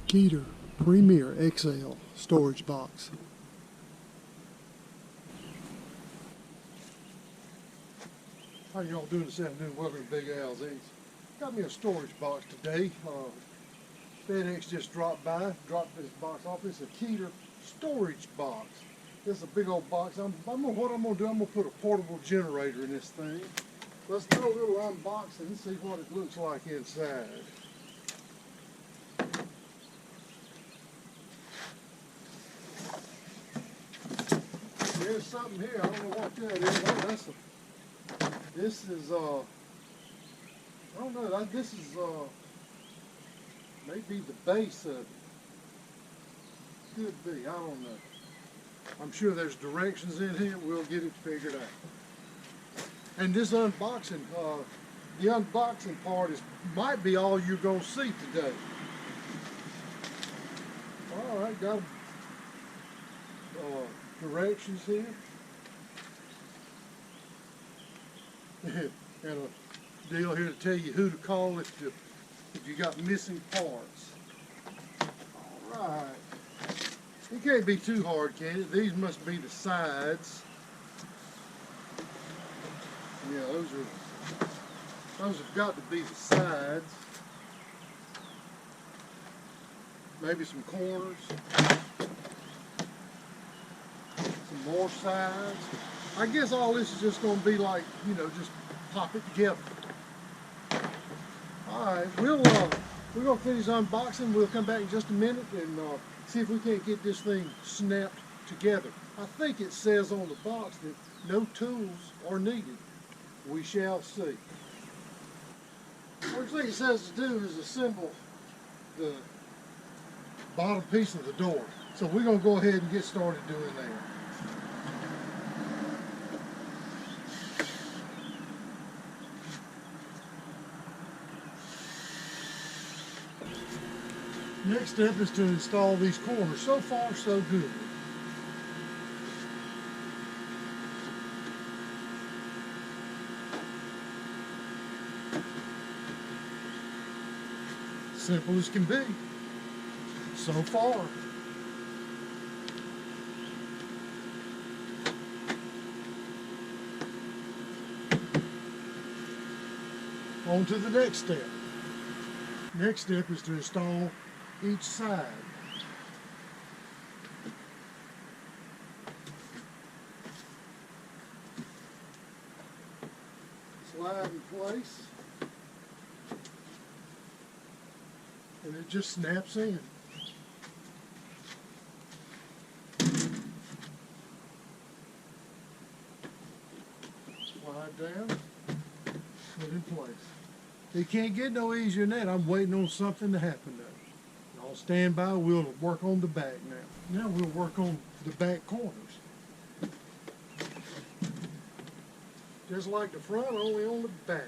Keter Premier XL Storage Box. How y'all doing this afternoon? Welcome to Big Al's Eats. Got me a storage box today. FedEx just dropped by, dropped this box off. It's a Keter Storage Box. This is a big old box. What I'm gonna do, I'm gonna put a portable generator in this thing. Let's do a little unboxing and see what it looks like inside. There's something here. I don't know what that is. Oh, this is I don't know. This is maybe the base of it. Could be. I don't know. I'm sure there's directions in here. We'll get it figured out. And this unboxing, the unboxing part might be all you're gonna see today. All right, got directions here. And a deal here to tell you who to call if you got missing parts. All right. It can't be too hard, can it? These must be the sides. Yeah, those have got to be the sides. Maybe some corners. Some more sides. I guess all this is just going to be like, you know, just pop it together. Alright, we're going to finish unboxing. We'll come back in just a minute and see if we can't get this thing snapped together. I think it says on the box that no tools are needed. We shall see. First thing it says to do is assemble the bottom piece of the door. So we're going to go ahead and get started doing that. Next step is to install these corners. So far, so good. Simple as can be. So far. On to the next step. Next step is to install each side. Slide in place. And it just snaps in. Slide down, put in place. It can't get no easier than that. I'm waiting on something to happen though. Y'all stand by, we'll work on the back now. Now we'll work on the back corners. Just like the front, only on the back.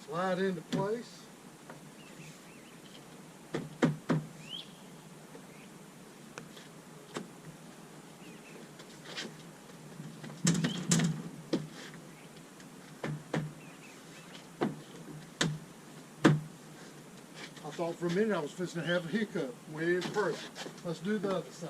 Slide into place. I thought for a minute I was fixing to have a hiccup. Went in perfect. Let's do the other side.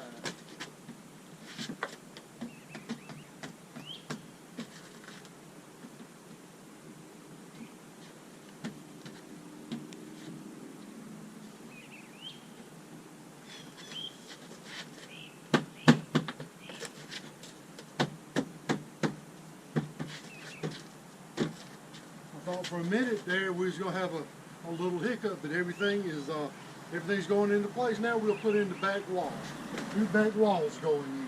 I thought for a minute there we was going to have a little hiccup, but everything's going into place. Now we'll put in the back wall. 2 back walls going in.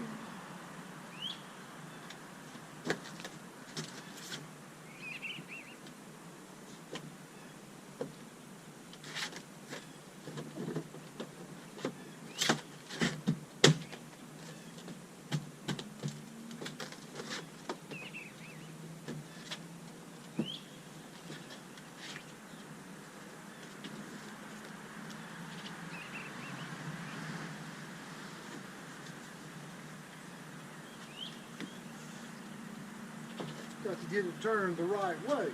Got to get it turned the right way.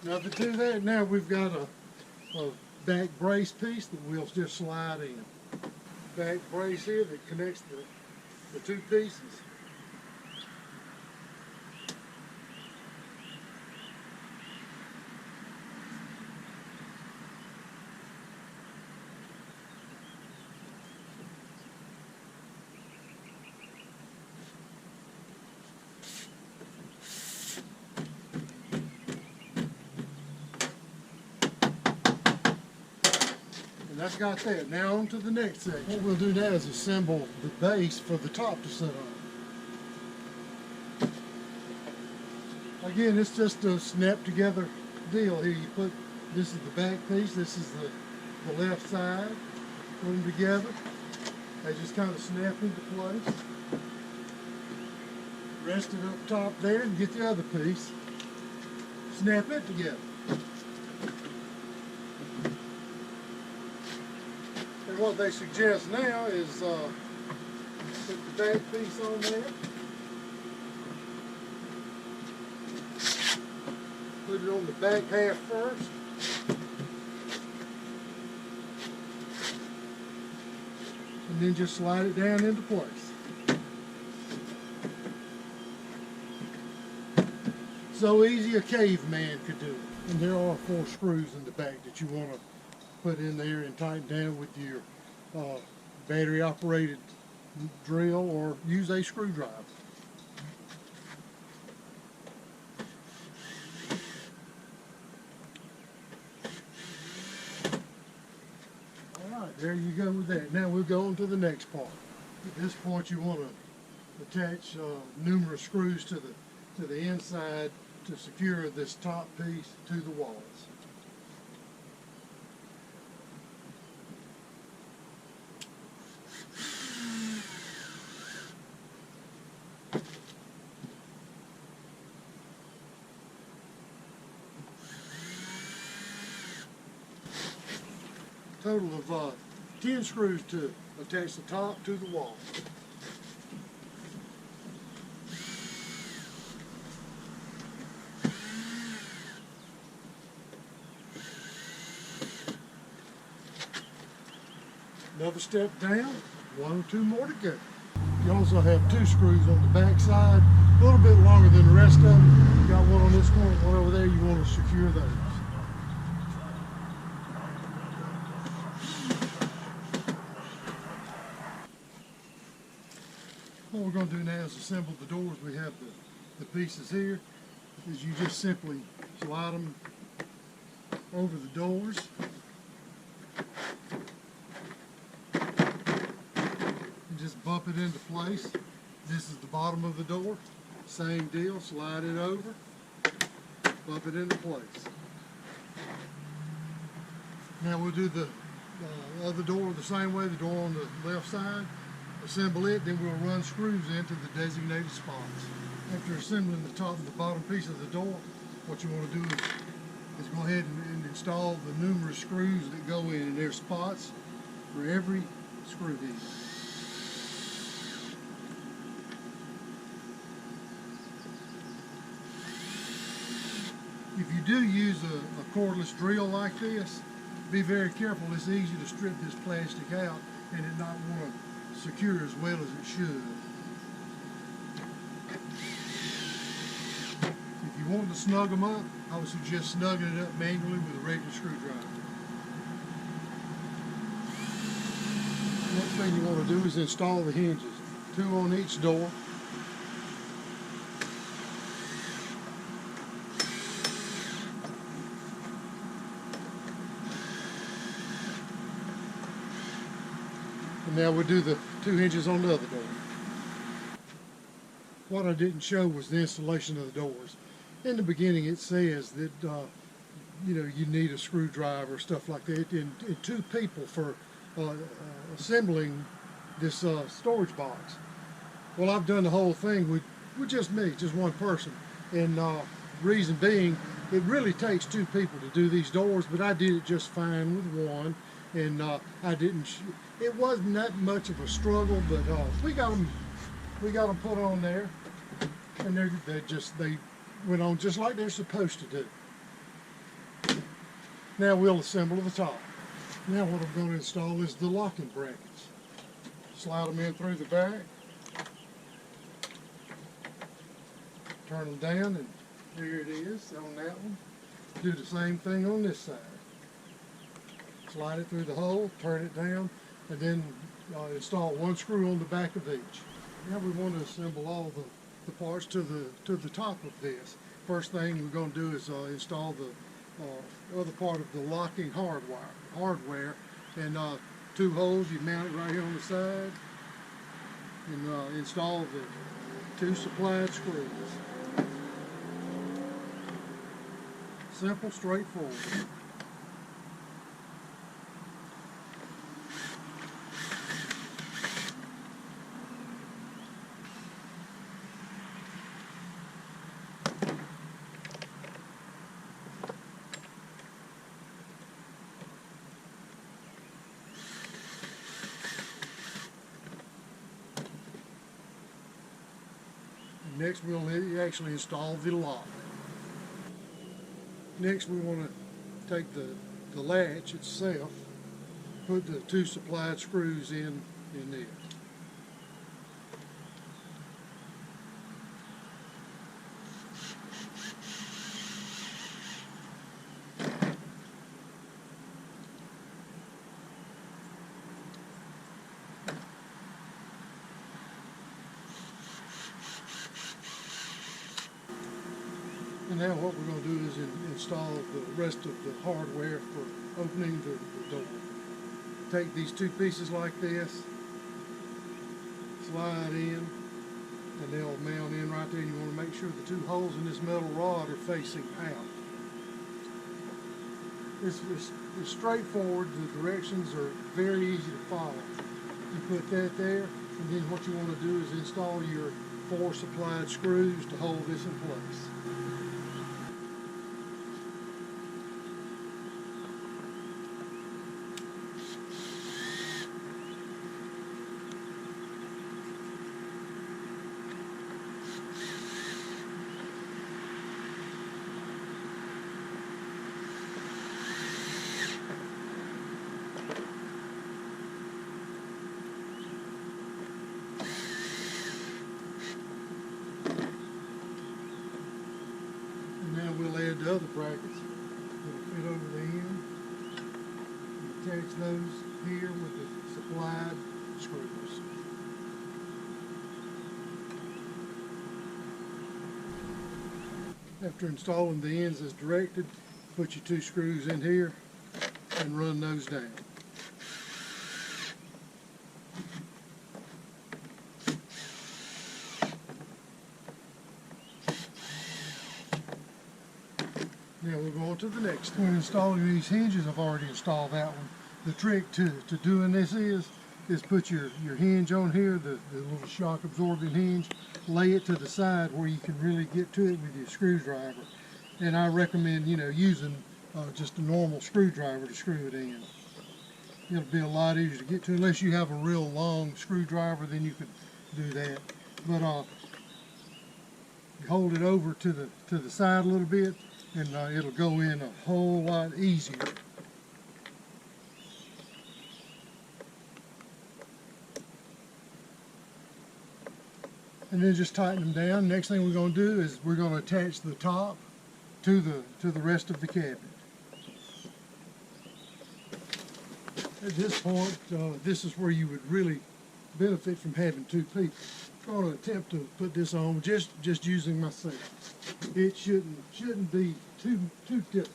Nothing to that. Now we've got a back brace piece that we'll just slide in. Back brace here that connects the two pieces. And that's got that. Now on to the next section. What we'll do now is assemble the base for the top to sit on. Again, it's just a snap together deal here. You put, this is the back piece, this is the left side. Put them together. They just kind of snap into place. Rest it up top there and get the other piece. Snap it together. And what they suggest now is put the back piece on there. Put it on the back half first. And then just slide it down into place. So easy a caveman could do it. And there are 4 screws in the back that you want to put in there and tighten down with your battery operated drill, or use a screwdriver. Alright, there you go with that. Now we'll go on to the next part. At this point you want to attach numerous screws to the inside to secure this top piece to the walls. Total of 10 screws to attach the top to the wall. Another step down, 1 or 2 more to go. You also have 2 screws on the back side, a little bit longer than the rest of them. You got one on this corner, one over there. You want to secure those. What we're going to do now is assemble the doors. We have the pieces here. Is you just simply slide them over the doors. And just bump it into place. This is the bottom of the door. Same deal, slide it over, bump it into place. Now we'll do the other door the same way, the door on the left side. Assemble it, then we'll run screws into the designated spots. After assembling the top and the bottom piece of the door, what you want to do is go ahead and install the numerous screws that go in, and there's spots for every screw head. If you do use a cordless drill like this, be very careful. It's easy to strip this plastic out and it not want to secure as well as it should. If you want to snug them up, I would suggest snugging it up manually with a regular screwdriver. Next thing you want to do is install the hinges, 2 on each door. And now we'll do the 2 hinges on the other door. What I didn't show was the installation of the doors. In the beginning it says that you know, you need a screwdriver, stuff like that, and 2 people for assembling this storage box. Well, I've done the whole thing with just me, just one person. And reason being, it really takes 2 people to do these doors, but I did it just fine with one. And it wasn't that much of a struggle, but we got them put on there, and they went on just like they're supposed to do. Now we'll assemble the top. Now what I'm going to install is the locking brackets. Slide them in through the back, turn them down, and there it is on that one. Do the same thing on this side. Slide it through the hole, turn it down, and then install one screw on the back of each. Now we want to assemble all the parts to the top of this. First thing we're going to do is install the other part of the locking hardware, and 2 holes. You mount it right here on the side, and install the 2 supplied screws. Simple, straightforward. Next we'll actually install the lock. Next we want to take the latch itself, put the 2 supplied screws in there. And now what we're going to do is install the rest of the hardware for opening the door. Take these 2 pieces like this, slide in, and they'll mount in right there. You want to make sure the 2 holes in this metal rod are facing out. It's straightforward. The directions are very easy to follow. You put that there, and then what you want to do is install your 4 supplied screws to hold this in place. We'll add the other brackets that'll fit over the end. Attach those here with the supplied screws. After installing the ends as directed, put your 2 screws in here and run those down. Now we'll go on to the next. When installing these hinges, I've already installed that one. The trick to doing this is put your hinge on here, the little shock absorbing hinge, lay it to the side where you can really get to it with your screwdriver. And I recommend, using just a normal screwdriver to screw it in. It'll be a lot easier to get to. Unless you have a real long screwdriver, then you could do that. But you hold it over to the side a little bit, and it'll go in a whole lot easier. And then just tighten them down. Next thing we're going to do is we're going to attach the top to the rest of the cabinet. At this point, this is where you would really benefit from having 2 people. I'm going to attempt to put this on just using myself. It shouldn't be too difficult.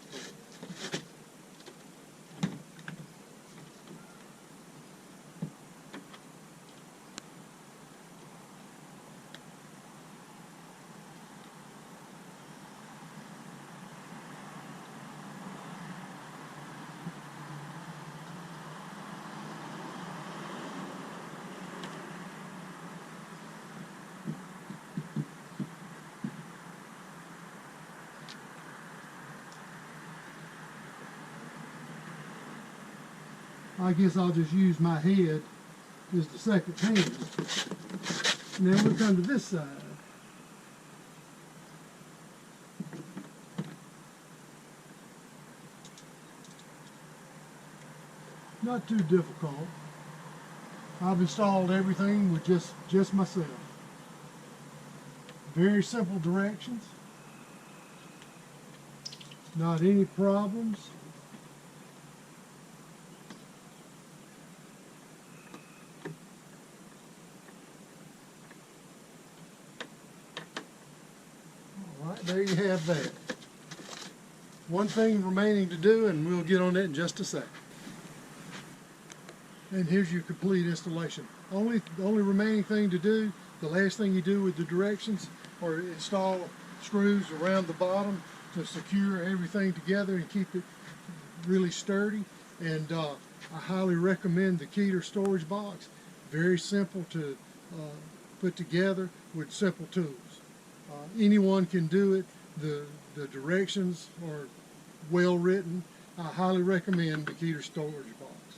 I guess I'll just use my head as the second hand. Now we'll come to this side. Not too difficult. I've installed everything with just myself. Very simple directions. Not any problems. All right, there you have that. One thing remaining to do, and we'll get on that in just a sec. And here's your complete installation. The only remaining thing to do, the last thing you do with the directions, are install screws around the bottom to secure everything together and keep it really sturdy. And I highly recommend the Keter Storage Box. Very simple to put together with simple tools. Anyone can do it. The directions are well written. I highly recommend the Keter Storage Box.